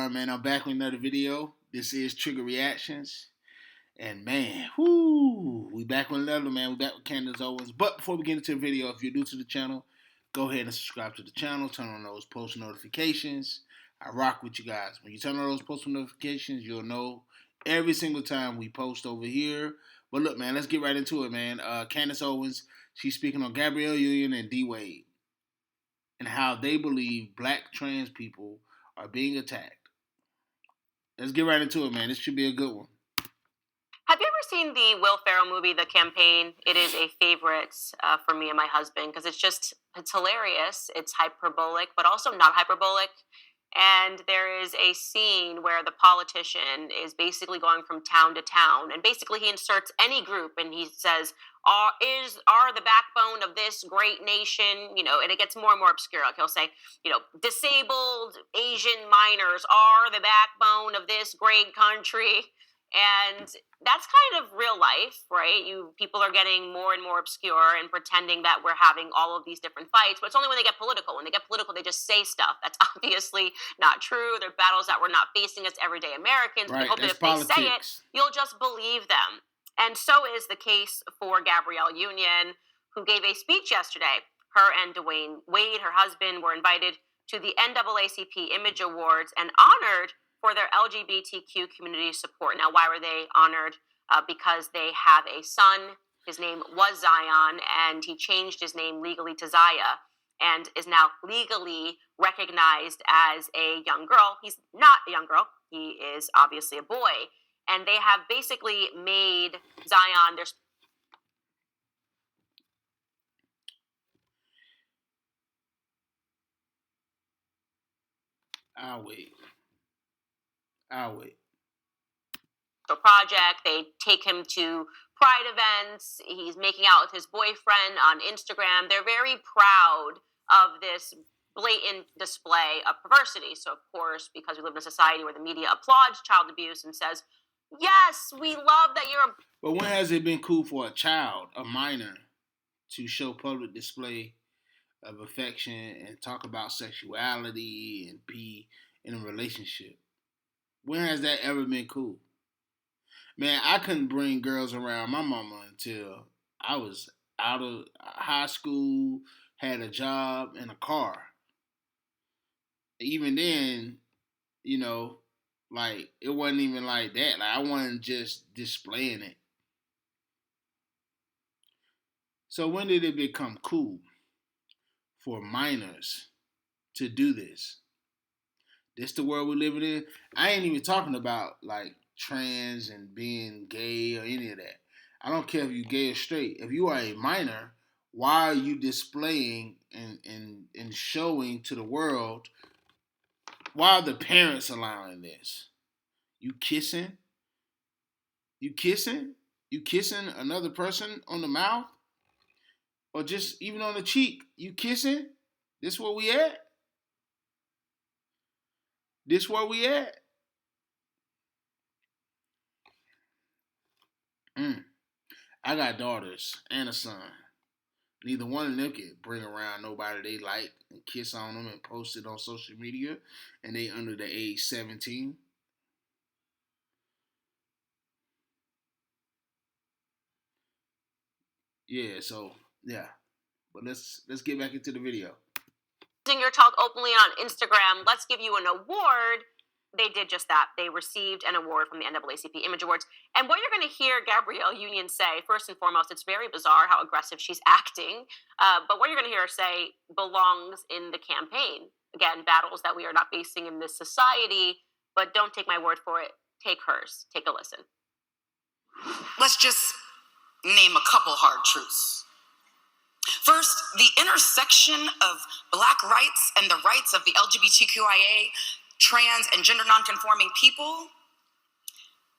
Dwyane, man. I'm back with another video. This is Trigger Reactions. And man, whoo, we back with another, man. We back with Candace Owens. But before we get into the video, if you're new to the channel, go ahead and subscribe to the channel. Turn on those post notifications. I rock with you guys. When you turn on those post notifications, you'll know every single time we post over here. But look, man, let's get right into it, man. Candace Owens, she's speaking on Gabrielle Union and Dwyane and how they believe black trans people are being attacked. Let's get right into it, man. This should be a good one. Have you ever seen the Will Ferrell movie, The Campaign? It is a favorite for me and my husband because it's hilarious. It's hyperbolic, but also not hyperbolic. And there is a scene where the politician is basically going from town to town, and basically he inserts any group, and he says, "Are the backbone of this great nation?" And it gets more and more obscure. Like he'll say, disabled Asian minors are the backbone of this great country. And that's kind of real life, right? People are getting more and more obscure and pretending that we're having all of these different fights, but it's only when they get political. When they get political, they just say stuff that's obviously not true. They're battles that we're not facing as everyday Americans. Right, We hope that if they say it, you'll just believe them. And so is the case for Gabrielle Union, who gave a speech yesterday. Her and Dwyane Wade, her husband, were invited to the NAACP Image Awards and honored for their LGBTQ community support. Now, why were they honored? Because they have a son. His name was Zion, and he changed his name legally to Zaya, and is now legally recognized as a young girl. He's not a young girl. He is obviously a boy. And they have basically made Zion their... I'll wait. project. They take him to pride events. He's making out with his boyfriend on Instagram. They're very proud of this blatant display of perversity. So, of course, because we live in a society where the media applauds child abuse and says, yes, we love that you're... But when has it been cool for a child, a minor, to show public display of affection and talk about sexuality and be in a relationship? When has that ever been cool? Man, I couldn't bring girls around my mama until I was out of high school, had a job and a car. Even then, like it wasn't even like that. Like I wasn't just displaying it. So when did it become cool for minors to do this? This the world we're living in? I ain't even talking about like trans and being gay or any of that. I don't care if you're gay or straight. If you are a minor, why are you displaying and showing to the world? Why are the parents allowing this? You kissing? You kissing? You kissing another person on the mouth? Or just even on the cheek? You kissing? This where we at? This where we at? I got daughters and a son. Neither one of them can bring around nobody they like and kiss on them and post it on social media, and they under the age 17. Yeah. But let's get back into the video. Your child openly on Instagram, let's give you an award. They did just that. They received an award from the NAACP Image Awards. And what you're going to hear Gabrielle Union say, first and foremost, it's very bizarre how aggressive she's acting. But what you're going to hear her say belongs in the campaign. Again, battles that we are not facing in this society. But don't take my word for it. Take hers. Take a listen. Let's just name a couple hard truths. First, the intersection of Black rights and the rights of the LGBTQIA, trans, and gender nonconforming people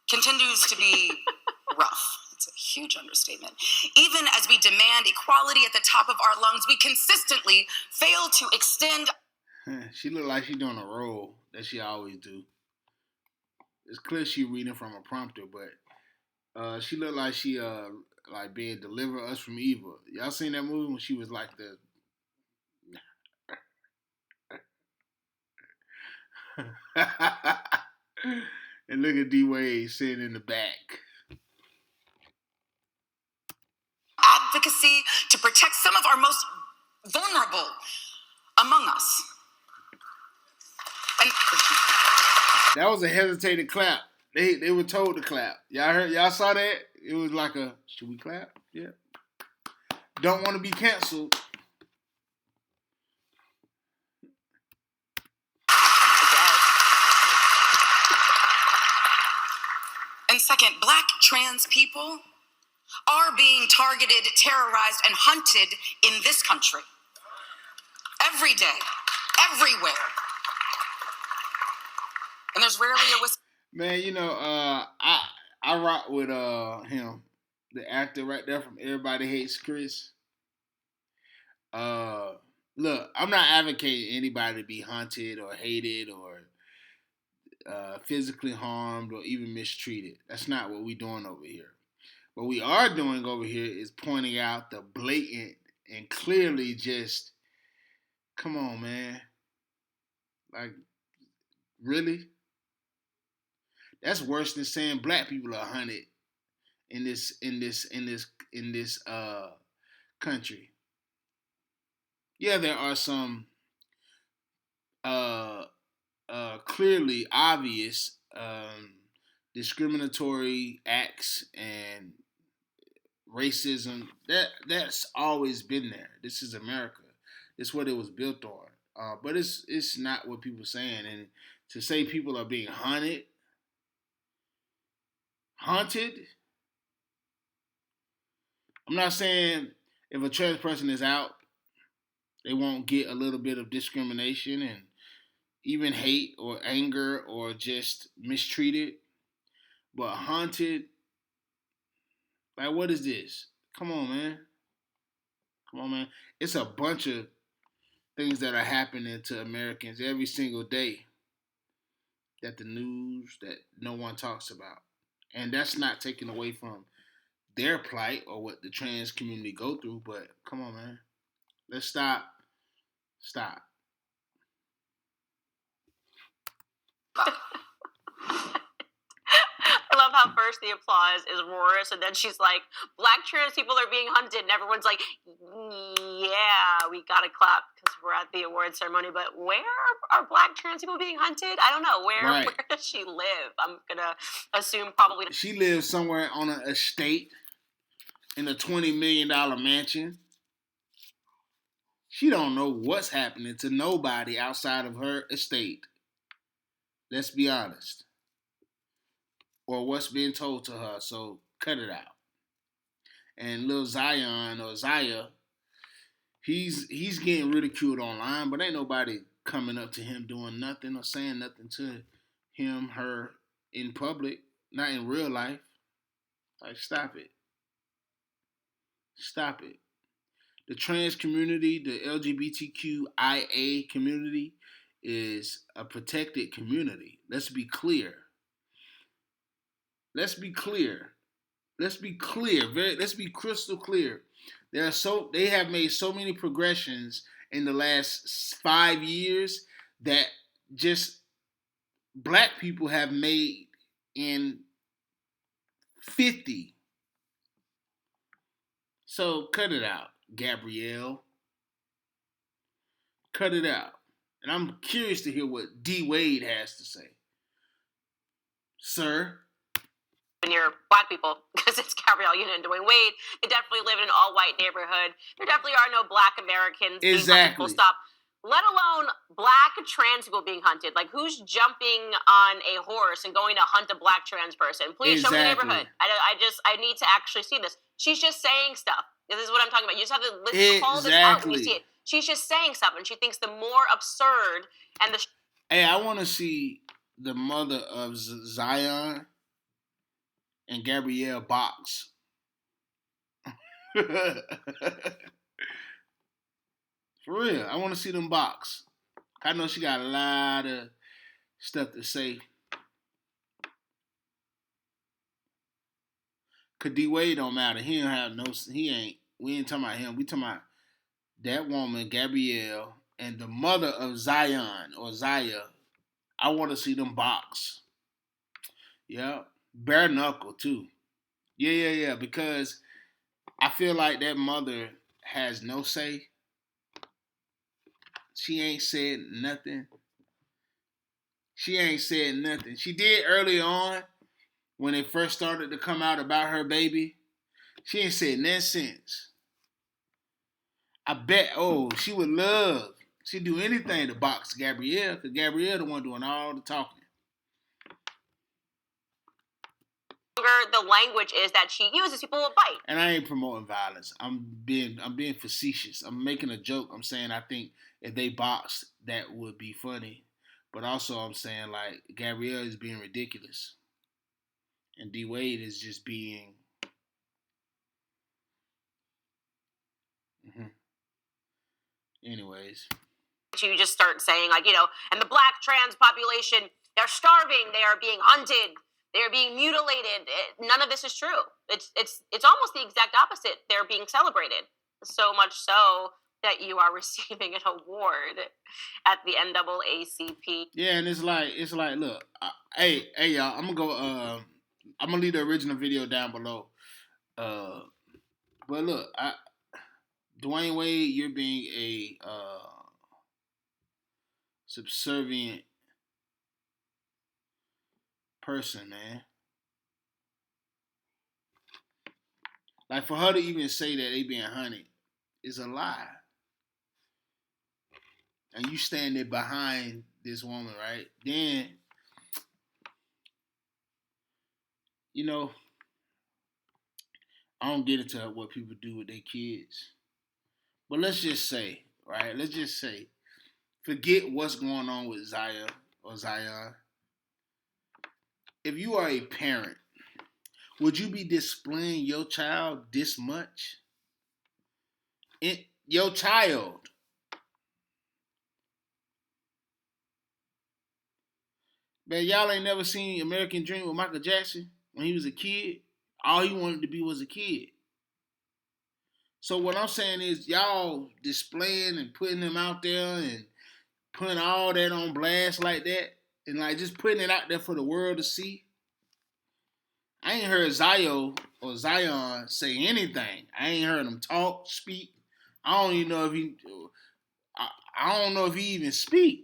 continues to be rough. It's a huge understatement. Even as we demand equality at the top of our lungs, we consistently fail to extend... She look like she's doing a role that she always do. It's clear she reading from a prompter, but she look like she like being deliver us from evil. Y'all seen that movie when she was like the And look at Dwyane sitting in the back. Advocacy to protect some of our most vulnerable among us. And that was a hesitated clap. They were told to clap. Y'all saw that? It was like a, should we clap? Yeah. Don't want to be canceled. And second, Black trans people are being targeted, terrorized, and hunted in this country. Every day, everywhere. And there's rarely a whisper. Man, I rock with him, the actor right there from Everybody Hates Chris. Look, I'm not advocating anybody to be hunted or hated or physically harmed or even mistreated. That's not what we're doing over here. What we are doing over here is pointing out the blatant and clearly just, come on, man. Like, really? That's worse than saying black people are hunted in this country. Yeah, there are some clearly obvious discriminatory acts and racism that's always been there. This is America. It's what it was built on. But it's not what people are saying. And to say people are being haunted, I'm not saying if a trans person is out, they won't get a little bit of discrimination and even hate or anger or just mistreated. But haunted, like, what is this? Come on, man. It's a bunch of things that are happening to Americans every single day that the news, that no one talks about. And that's not taken away from their plight or what the trans community go through, but come on, man. Let's stop. I love how first the applause is roars, and then she's like, Black trans people are being hunted, and everyone's like, yeah, we gotta clap because we're at the award ceremony, but where are Black trans people being hunted? I don't know. Where does she live? I'm gonna assume probably... She lives somewhere on an estate in a $20 million mansion. She don't know what's happening to nobody outside of her estate. Let's be honest. Or what's being told to her, so cut it out. And little Zion or Zaya, he's getting ridiculed online, but ain't nobody coming up to him doing nothing or saying nothing to him, her in public, not in real life. Like, stop it. The trans community, the LGBTQIA community is a protected community. Let's be clear. Let's be crystal clear. They have made so many progressions in the last 5 years that just black people have made in 50. So cut it out, Gabrielle. Cut it out. And I'm curious to hear what Dwyane has to say. Sir? Near Black people, because it's Gabrielle Union and Dwyane Wade. They definitely live in an all-white neighborhood. There definitely are no Black Americans being hunted, full stop. Let alone Black trans people being hunted. Like, who's jumping on a horse and going to hunt a Black trans person? Please show me the neighborhood. I need to actually see this. She's just saying stuff. This is what I'm talking about. You just have to call this out when you see it. She's just saying stuff, and she thinks the more absurd and the... Hey, I want to see the mother of Zion and Gabrielle box. For real, I want to see them box. I know she got a lot of stuff to say. Cause D-Wade don't matter. We ain't talking about him. We talking about that woman, Gabrielle, and the mother of Zion or Zaya. I want to see them box. Yeah, bare knuckle too. Yeah. Because I feel like that mother has no say. She ain't said nothing. She ain't said nothing. She did early on when it first started to come out about her baby. She ain't said nothing since. I bet, she would love. She'd do anything to box Gabrielle, because Gabrielle the one doing all the talking. The language is that she uses, people will bite. And I ain't promoting violence. I'm being facetious. I'm making a joke. I'm saying I think if they boxed, that would be funny. But also I'm saying like Gabrielle is being ridiculous. And Dwyane is just being anyways. You just start saying like, and the black trans population, they're starving, they are being hunted, they're being mutilated. None of this is true. It's almost the exact opposite. They're being celebrated. So much so that you are receiving an award at the NAACP. Yeah, and it's like look, hey y'all, I'm gonna leave the original video down below. But look, Dwyane Wade, you're being a subservient person, man. Like for her to even say that they being hunted is a lie. And you standing behind this woman, right? Then, I don't get into what people do with their kids. But let's just say, right? Let's just say, forget what's going on with Zion. If you are a parent, would you be displaying your child this much? Your child. Man, y'all ain't never seen American Dream with Michael Jackson when he was a kid? All he wanted to be was a kid. So what I'm saying is y'all displaying and putting him out there and putting all that on blast like that and like just putting it out there for the world to see. I ain't heard Zion say anything. I ain't heard him talk, speak. I don't even know if he. I don't know if he even speak.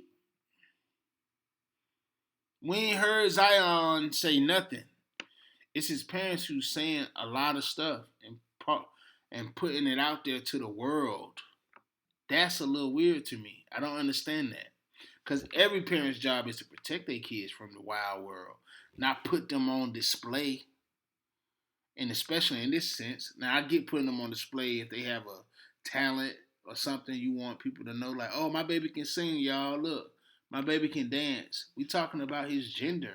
We ain't heard Zion say nothing. It's his parents who's saying a lot of stuff and putting it out there to the world. That's a little weird to me. I don't understand that. Because every parent's job is to protect their kids from the wild world, not put them on display. And especially in this sense, now I get putting them on display if they have a talent or something you want people to know, like, oh, my baby can sing, y'all. Look, my baby can dance. We talking about his gender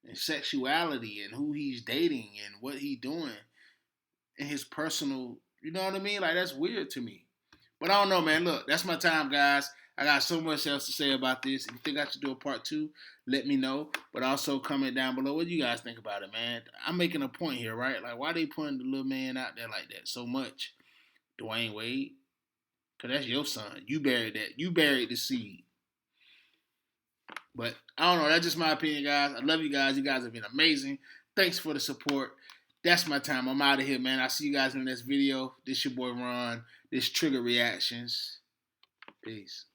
and sexuality and who he's dating and what he doing and his personal, you know what I mean? Like, that's weird to me. But I don't know, man. Look, that's my time, guys. I got so much else to say about this. If you think I should do a part 2, let me know. But also comment down below what you guys think about it, man. I'm making a point here, right? Like, why they putting the little man out there like that so much? Dwyane Wade? Because that's your son. You buried that. You buried the seed. But I don't know. That's just my opinion, guys. I love you guys. You guys have been amazing. Thanks for the support. That's my time. I'm out of here, man. I'll see you guys in the next video. This your boy Ron. This Trigger Reactions. Peace.